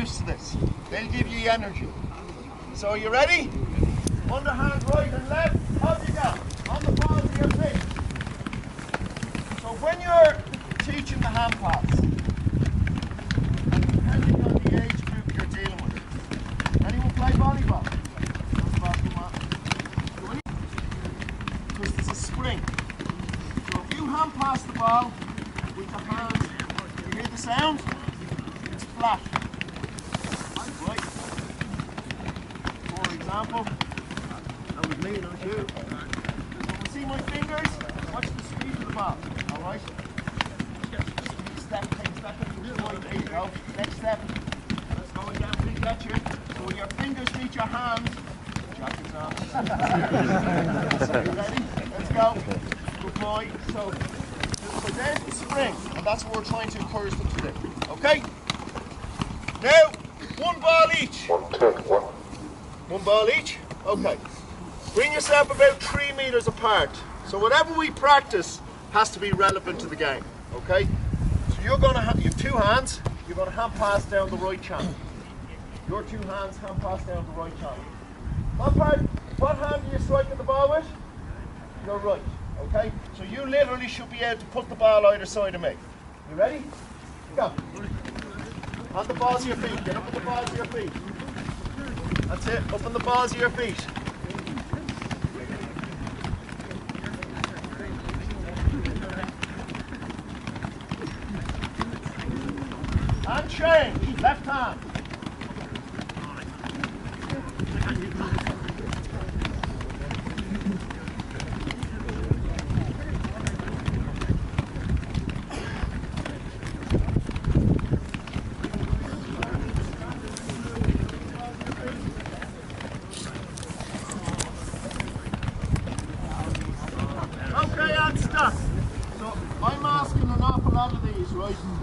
used to this. They'll give you energy. So are you ready? Underhand right and left, up you go. On the balls of your feet. So when you're teaching the hand pass, depending on the age group you're dealing with, anyone play volleyball? Because there's a spring. So if you hand pass the ball with the hands, you hear the sound? It's flat. Right. For example, that was me, not you. So see my fingers? Watch the speed of the ball. Alright? Step, take a step into the right. There you go. Next step. Let's go again. Please get you. So when your fingers meet your hands, jackets on. So you ready? Let's go. Good boy. So there's the spring, and that's what we're trying to encourage them to do. Okay? Now, one ball each. One ball each? Okay. Bring yourself about 3 meters apart. So whatever we practice has to be relevant to the game. Okay? So you're going to have your 2 hands, you're going to hand pass down the right channel. Your 2 hands hand pass down the right channel. What hand are you striking the ball with? Your right. Okay? So you literally should be able to put the ball either side of me. You ready? Go. On the balls of your feet. Get up on the balls of your feet. That's it. Up on the balls of your feet. And change. Left hand.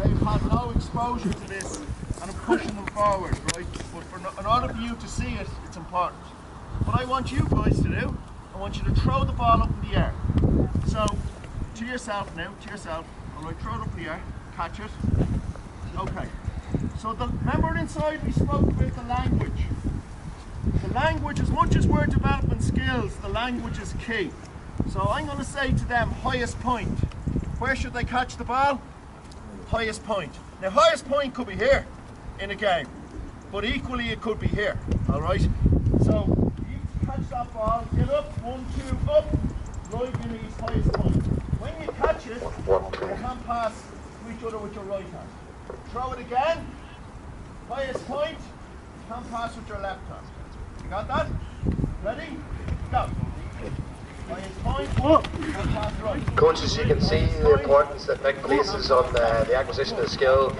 They've had no exposure to this and I'm pushing them forward, right? But in order for you to see it, it's important. What I want you guys to do, I want you to throw the ball up in the air. So, to yourself now, alright, throw it up in the air, catch it. Okay. So remember inside we spoke about the language. The language, as much as we're developing skills, the language is key. So I'm going to say to them, highest point. Where should they catch the ball? Highest point. Now highest point could be here in a game, but equally it could be here, alright? So you catch that ball, get up, 1, 2, up, right in his highest point. When you catch it, you hand pass to each other with your right hand. Throw it again, highest point, hand pass with your left hand. You got that? Ready? Go. Coaches, you can see the importance that Mick places on the acquisition of skill.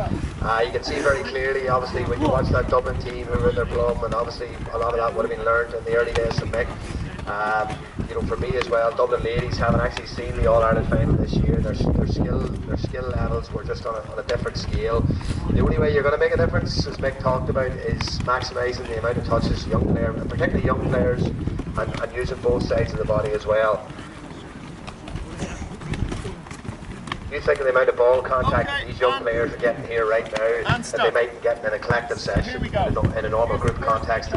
You can see very clearly, obviously, when you watch that Dublin team who were in their plum, and obviously a lot of that would have been learned in the early days of Mick. You know, for me as well, Dublin ladies haven't actually seen the All-Ireland final this year. Their skill levels were just on a different scale. The only way you're going to make a difference, as Mick talked about, is maximising the amount of touches young players, and particularly young players, and using both sides of the body as well. You think of the amount of ball contact these young players are getting here right now that they might be getting in a collective session in a normal group context.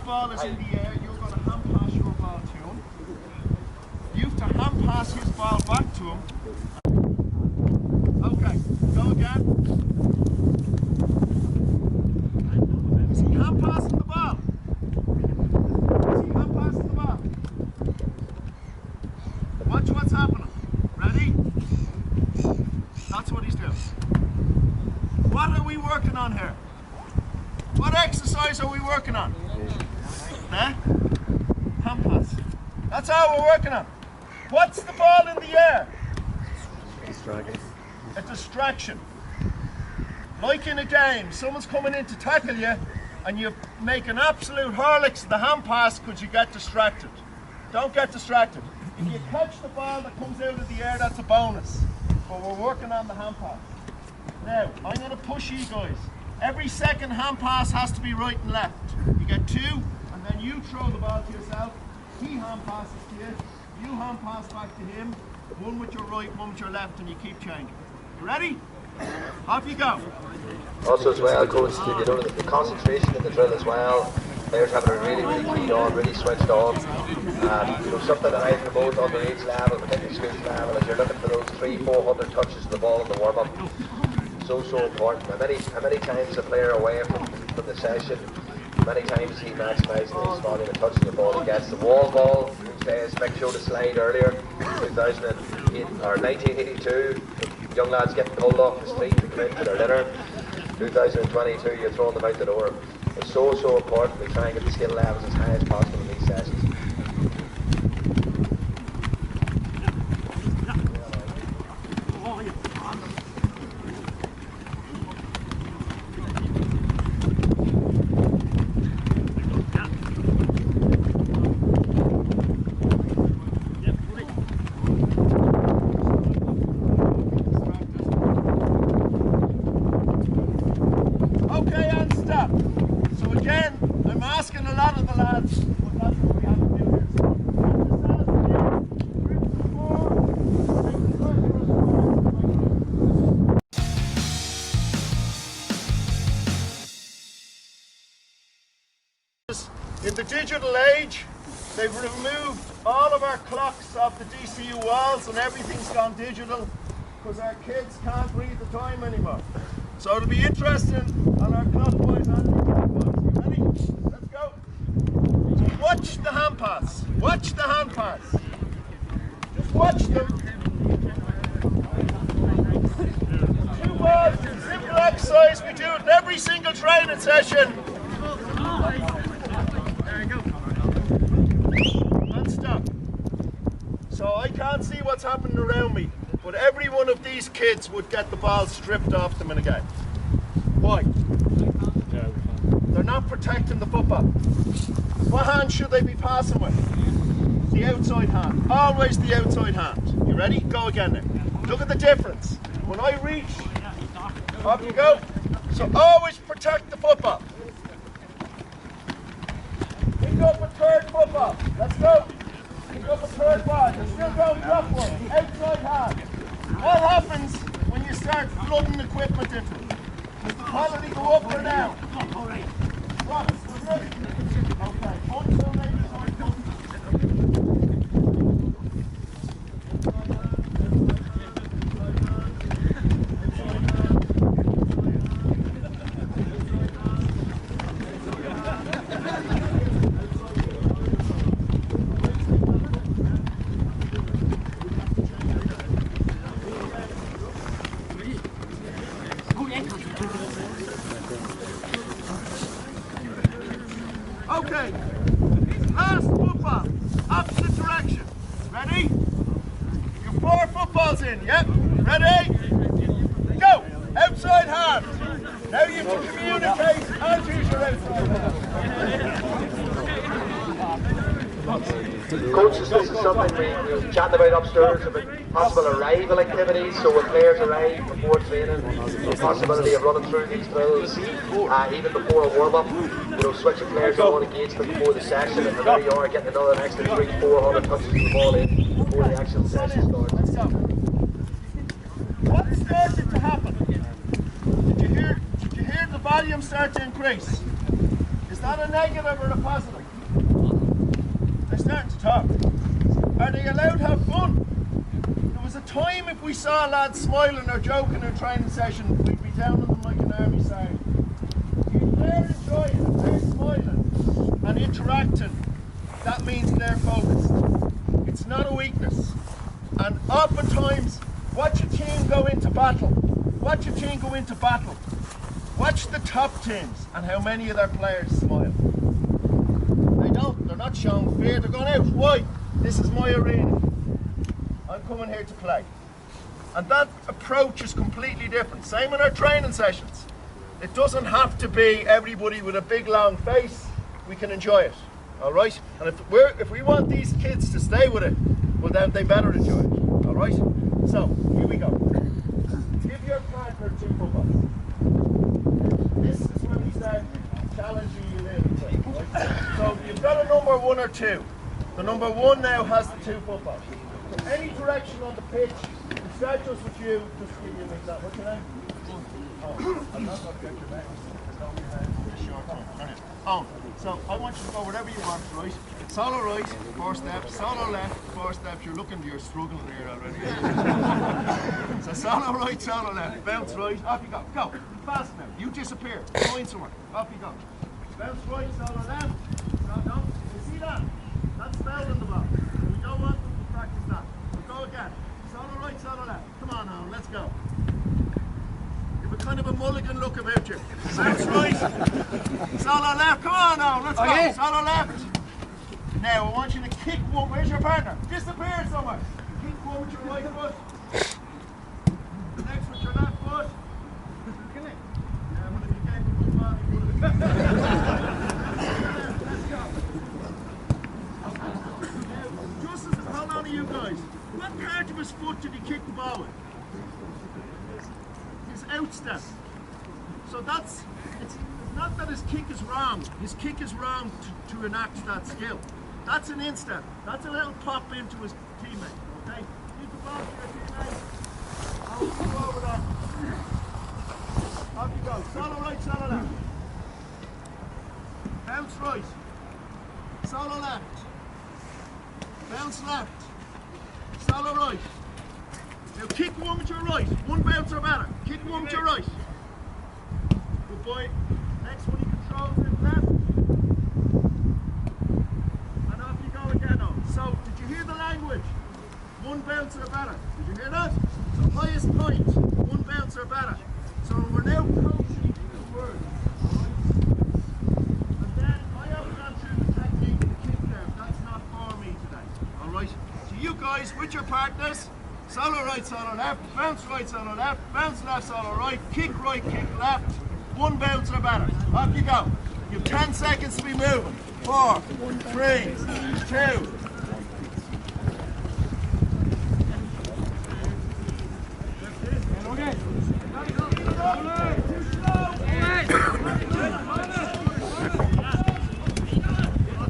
Ball is in the air, you're going to hand pass your ball to him. You have to hand pass his ball back to him. Okay, go again. Is he hand passing the ball? Is he hand passing the ball? Watch what's happening. Ready? That's what he's doing. What are we working on here? What exercise are we working on? Huh? Hand pass. That's how we're working on. What's the ball in the air? A distraction. Like in a game, someone's coming in to tackle you and you make an absolute Horlicks of the hand pass because you get distracted. Don't get distracted. If you catch the ball that comes out of the air, that's a bonus. But we're working on the hand pass. Now, I'm going to push you guys. Every second hand pass has to be right and left. You get 2, and then you throw the ball to yourself. He hand passes to you. You hand pass back to him. One with your right, one with your left, and you keep changing. You ready? Off you go. Also as well, Coach, you know, the concentration in the drill as well. Players having it really, really keyed on, really switched on. You know, something that I promote on the age level, particularly schools level, is you're looking for those 300-400 touches of the ball in the warm-up. So important. How many times a player away from the session, many times he maximises his volume of touches the ball he gets. The wall ball, as Mick showed a slide earlier, 2008 or 1982, young lads getting pulled off the street to come into their dinner. 2022, you're throwing them out the door. It's so important we try and get the skill levels as high as possible in these sessions. Okay, and stop. So again, I'm asking a lot of the lads, but that's what we have to do here. So in the digital age, they've removed all of our clocks off the DCU walls and everything's gone digital because our kids can't read the time anymore. So it'll be interesting on our clockwise and anti-clockwise. You ready? Let's go. So watch the hand pass. Watch the hand pass. Just watch them. 2 balls, simple exercise. We do it in every single training session. There you go. And stop. So I can't see what's happening around me. But every one of these kids would get the ball stripped off them in a game. Why? They're not protecting the football. What hand should they be passing with? The outside hand. Always the outside hand. You ready? Go again now. Look at the difference. When I reach, off you go. So always protect the football. Pick up a third football. Let's go. Pick up a third ball. You're still going drop one. Outside hand. What happens when you start flooding equipment into it? Does the quality go up or down? Right, ready? Okay, until maybe okay, last football, opposite direction. Ready? You're 4 footballs in, yep. Ready? Go! Outside hand. Now you can communicate and use your outside hand. Coaches, this is something we chatted about upstairs about possible arrival activities. So when players arrive before training, the possibility of running through these drills, even before a warm-up, you know, switching players who want to engage them before the session, and there you are getting another extra 300-400 touches of the ball in before the actual session starts. Let's go. What started to happen? Did you hear the volume start to increase? Is that a negative or a positive? They're starting to talk. Are they allowed to have fun? There was a time if we saw lads smiling or joking in a training session, we'd be down on them like an army sergeant. If they're enjoying it, they're smiling and interacting, that means they're focused. It's not a weakness. And oftentimes, watch a team go into battle. Watch a team go into battle. Watch the top teams and how many of their players smile. They're not showing fear, they're going out. Why? This is my arena. I'm coming here to play. And that approach is completely different. Same in our training sessions. It doesn't have to be everybody with a big long face. We can enjoy it. Alright? And if we want these kids to stay with it, well then they better enjoy it. Alright? So, here we go. Give your partner 2 footballs. This number 1 or 2. The number 1 now has the 2 footballs. From any direction on the pitch, it starts just with you, just give you like that. What's your name? Oh, I'm not going to get your name. It's short time. Oh, so I want you to go wherever you want, right? Solo right, 4 steps. Solo left, 4 steps. You're struggling here already. So solo right, solo left. Bounce right, off you go. Go. Fast now. You disappear. Going somewhere. Off you go. Bounce right, solo left. No. You see that? That's foul in the ball. We don't want them to practice that. So go again. Solo right, solo left. Come on now, let's go. You have a kind of a mulligan look about you. Bounce right. Solo left. Come on now, let's go. Solo left. Now I want you to kick one. Where's your partner? Disappear somewhere. Kick one with your right foot. The next with your left foot. Yeah, but if you gave a good ball, you would have. Let's go. Now, just as how long are you guys? What part of his foot did he kick the ball with? His outstep. So it's not that his kick is wrong. His kick is wrong to enact that skill. That's an instep. That's a little pop into his teammate. Okay? Keep the ball to your teammate. I'll go over that. Off you go. Solo right, solo left. Bounce right. Solo left. Bounce left. Solo right. Now kick one with your right. One bounce or better. Kick one with your right. Good boy. Next one he controls it left. And off you go again now. So, did you hear the language? One bounce or better. Did you hear that? So highest point, one bounce or better. So we're now coaching the word. And then I haven't gone through the technique of the kick there. That's not for me today. Alright? So you guys with your partners, solo right, solo left, bounce right, solo left, bounce left, solo right, kick left. One bounce or better. Off you go. You have 10 seconds to be moving. 4, 3, 2.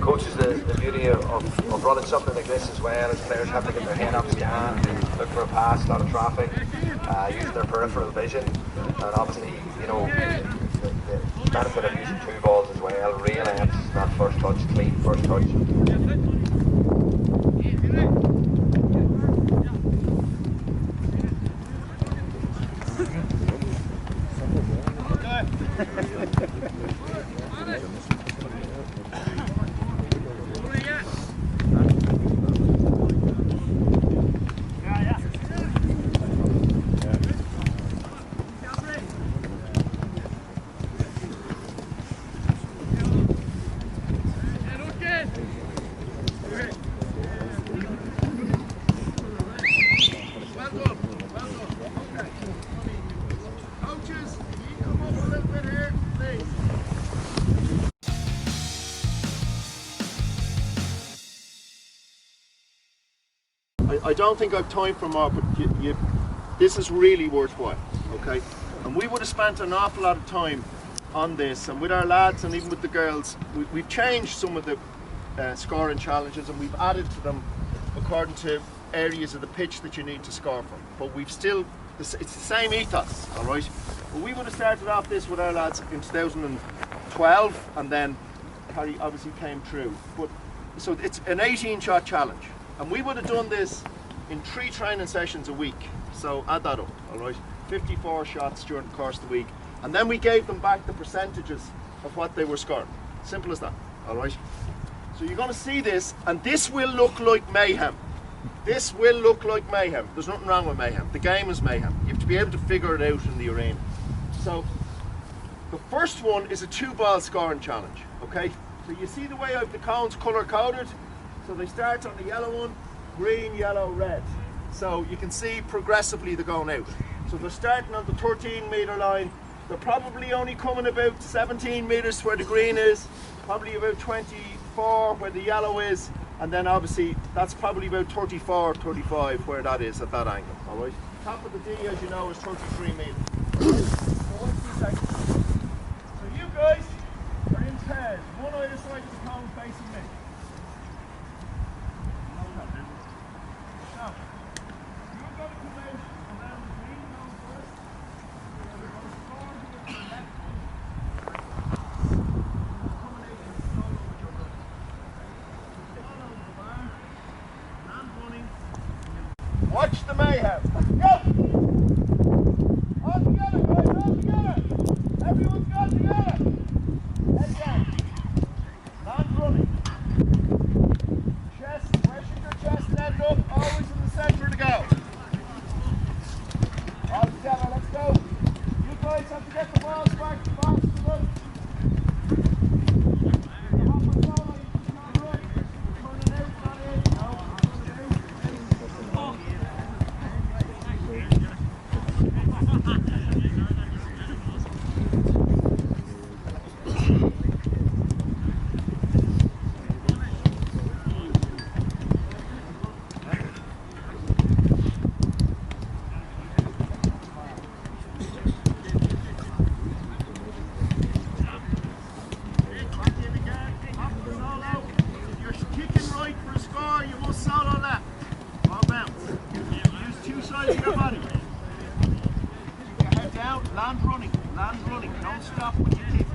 Coaches, the beauty of running something like this as well is players have to get their head up, scan, look for a pass, a lot of traffic, using their peripheral vision, and obviously, you know, the benefit of using 2 balls as well, real emphasis, not first touch, clean first touch. I don't think I've time for more, but this is really worthwhile, okay? And we would have spent an awful lot of time on this, and with our lads and even with the girls, we've changed some of the scoring challenges, and we've added to them according to areas of the pitch that you need to score from. But we've still, it's the same ethos, all right? But we would have started off this with our lads in 2012, and then Harry obviously came through. But so it's an 18-shot challenge. And we would have done this in 3 training sessions a week. So add that up, all right? 54 shots during the course of the week. And then we gave them back the percentages of what they were scoring. Simple as that, all right? So you're going to see this, and this will look like mayhem. This will look like mayhem. There's nothing wrong with mayhem. The game is mayhem. You have to be able to figure it out in the arena. So the first one is a 2-ball scoring challenge, okay? So you see the way I have the cones colour-coded? So they start on the yellow one, green, yellow, red. So you can see progressively they're going out. So they're starting on the 13-metre line. They're probably only coming about 17 metres where the green is, probably about 24 where the yellow is, and then obviously that's probably about 34, 35 where that is at that angle, all right? Top of the D, as you know, is 33 metres. So you guys are in pairs, one either side of the cone facing me. Watch the mayhem. Go! All together, guys, all together. Everyone's got together. Head down. Land running. Chest, pressure your chest and end up. Always in the center to go. All together, let's go. You guys have to get the balls back fast enough. Land running, don't stop when you kick.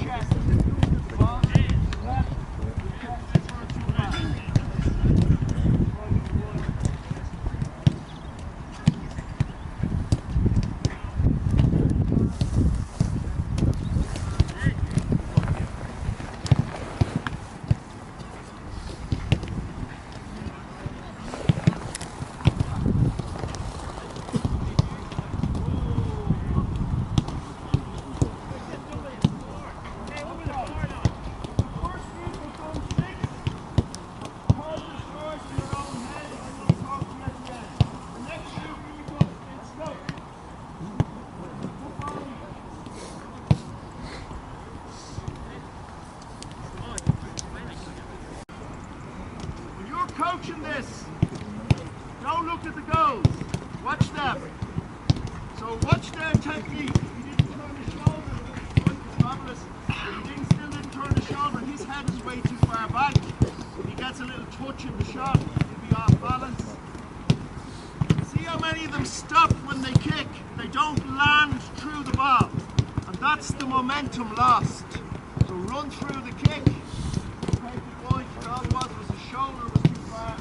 Chest, ball, left, chest, front, too fast. Coaching this. Don't look at the goals. Watch them. So watch their technique. He didn't turn his shoulder. It's marvelous. Still didn't turn his shoulder. His head is way too far back. If he gets a little touch in the shot, he'll be off balance. See how many of them stop when they kick? They don't land through the ball. And that's the momentum lost. So run through the kick. Take the point. All it was his shoulder was too far.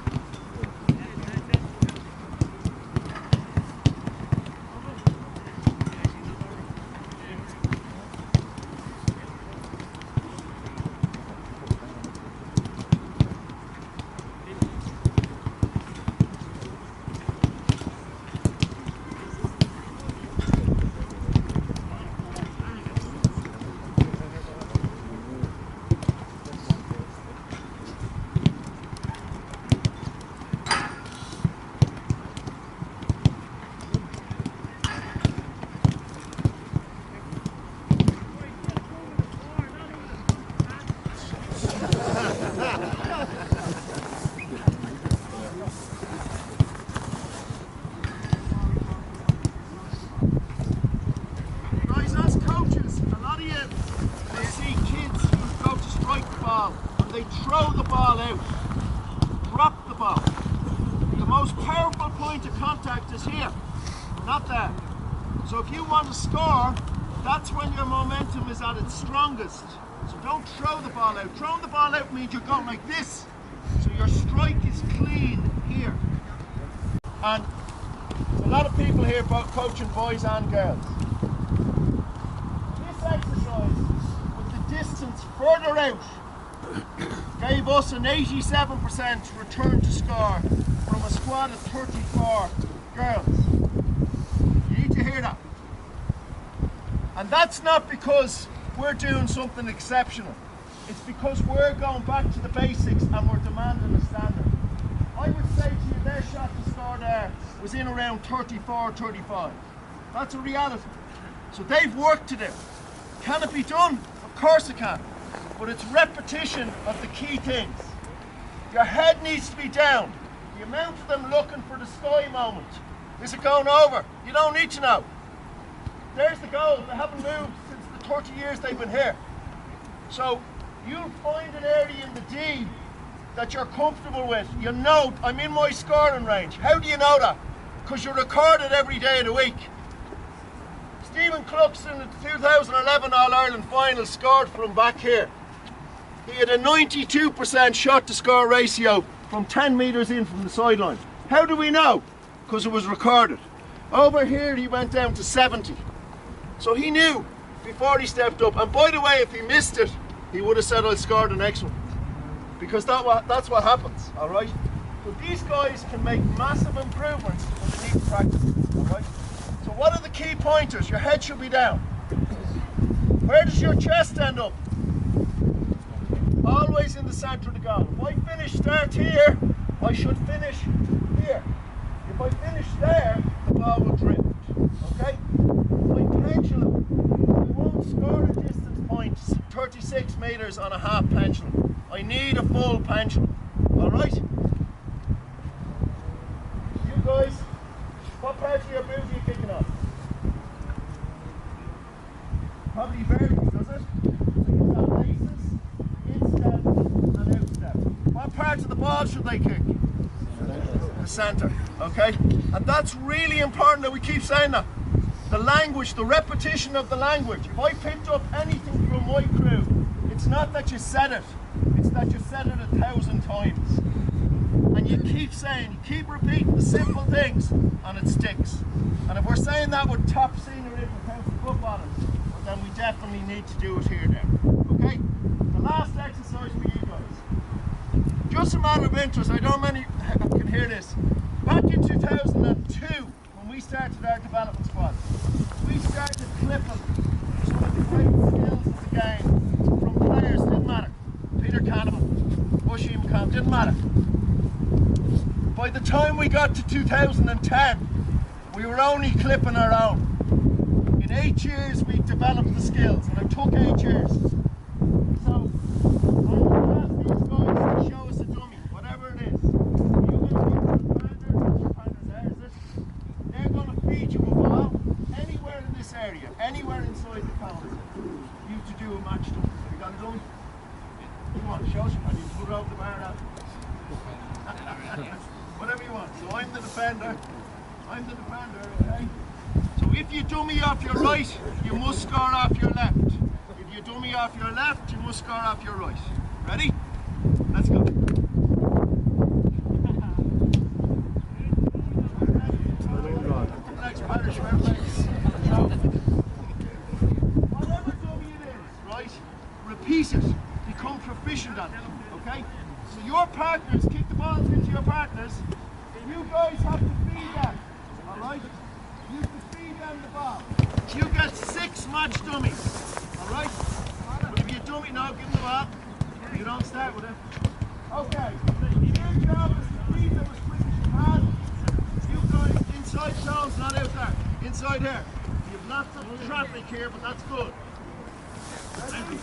They throw the ball out, drop the ball. The most powerful point of contact is here, not there. So if you want to score, that's when your momentum is at its strongest. So don't throw the ball out. Throwing the ball out means you're going like this. So your strike is clean here. And a lot of people here both coaching boys and girls. This exercise with the distance further out gave us an 87% return to score from a squad of 34 girls. You need to hear that. And that's not because we're doing something exceptional. It's because we're going back to the basics and we're demanding a standard. I would say to you their shot to score there was in around 34, 35. That's a reality. So they've work to do. Can it be done? Of course it can. But it's repetition of the key things. Your head needs to be down. The amount of them looking for the sky moment. Is it going over? You don't need to know. There's the goal. They haven't moved since the 30 years they've been here. So you'll find an area in the D that you're comfortable with. You know, I'm in my scoring range. How do you know that? Because you record it every day of the week. Stephen Clucks in the 2011 All-Ireland final scored from back here. He had a 92% shot to score ratio from 10 metres in from the sideline. How do we know? Because it was recorded. Over here he went down to 70. So he knew before he stepped up. And by the way, if he missed it, he would have said, I'll score the next one. Because that's what happens, all right? So these guys can make massive improvements underneath practice, all right? So what are the key pointers? Your head should be down. Where does your chest end up? Always in the centre of the goal. If I start here, I should finish here. If I finish there, the ball will drift, okay? My pendulum, I won't score a distance point 36 metres on a half pendulum. I need a full pendulum, all right? You guys, what part of your boot are you kicking off? Probably vertical, does it? So you've got laces, instep and outstep. What part of the ball should they kick? The centre, okay? And that's really important that we keep saying that. The language, the repetition of the language. If I picked up anything from my crew, it's not that you said it, it's that you said it 1,000 times. And you keep saying, you keep repeating the simple things, and it sticks. And if we're saying that with top senior county footballers, then we definitely need to do it here now. Okay? The last exercise for you guys. Just a matter of interest, I don't many can hear this. Back in 2002, when we started our development squad, we started clipping some of the great skills of the game from players, didn't matter. Peter Kahneman, Bushy McCann, didn't matter. By the time we got to 2010, we were only clipping our own. In 8 years, we developed the skills, and it took 8 years. So, I'm going to ask these guys to show us a dummy, whatever it is. You're going to be the defenders, there, is it? They're going to feed you a ball anywhere in this area, anywhere inside the counter. You to do a match dummy. You got a dummy? Come on, show us. I need to put it over the bar now. Whatever you want. So I'm the defender. I'm the defender, okay? So if you dummy off your right, you must score off your left. If you dummy off your left, you must score off your right. Ready? Let's go. Next parish, whatever dummy it is, right? Repeat it. Become proficient at it, okay? So your partners, kick the balls into your partners. You guys have to feed them, alright? You have to feed them the ball. You get 6 match dummies, alright? But if you dummy now, give them the ball. You don't start with it. Okay, your job is to feed them as quick as you can. You guys inside zones, not out there. Inside here. You have lots of traffic here, but that's good. Ready?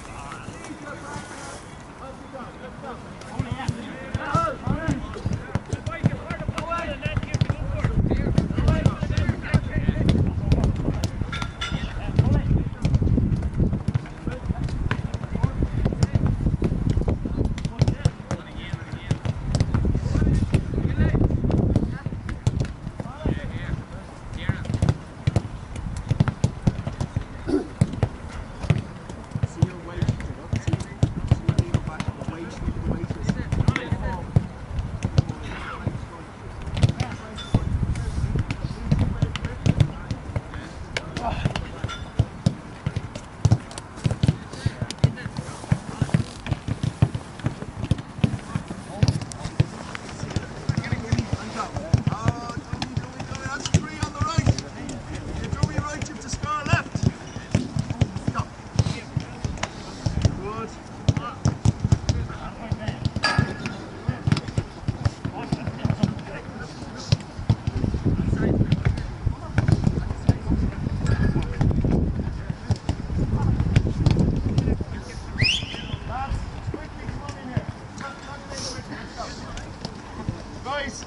Guys,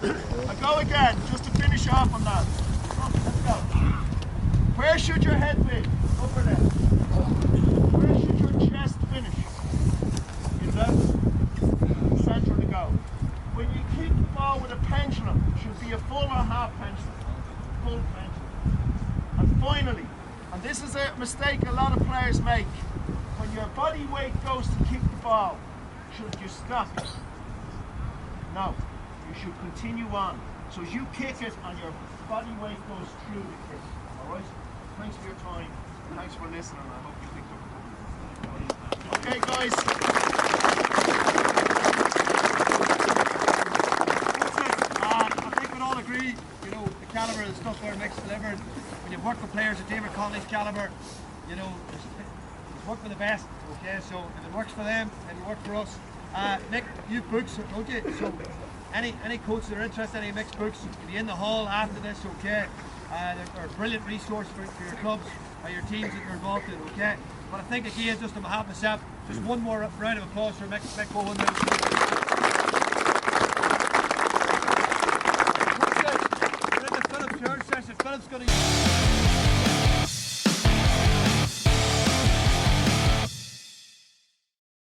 I go again, just to finish off on that. Let's go. Where should your head be? Over there. Where should your chest finish? In the centre of the goal. When you kick the ball with a pendulum, it should be a full or half pendulum. Full pendulum. And finally, and this is a mistake a lot of players make, when your body weight goes to kick the ball, should you stop it? Now, you should continue on. So as you kick it and your body weight goes through the kick. Alright? Thanks for your time. Thanks for listening. I hope you picked up a couple. Okay guys. I think we'd all agree, you know, the calibre of the stuff where Mick's delivered. When you've worked with players of David Conley's calibre, you know, he's worked with the best, okay, so if it works for them, it'll work for us. Mick, you have books, don't you? So any coaches that are interested in Mick's books, you'll be in the hall after this, okay? They're a brilliant resource for your clubs or your teams that you're involved in, okay? But I think again, just on behalf of myself, just one more round of applause for Mick Bohan. We're in the Phillips Church session. Phillips going to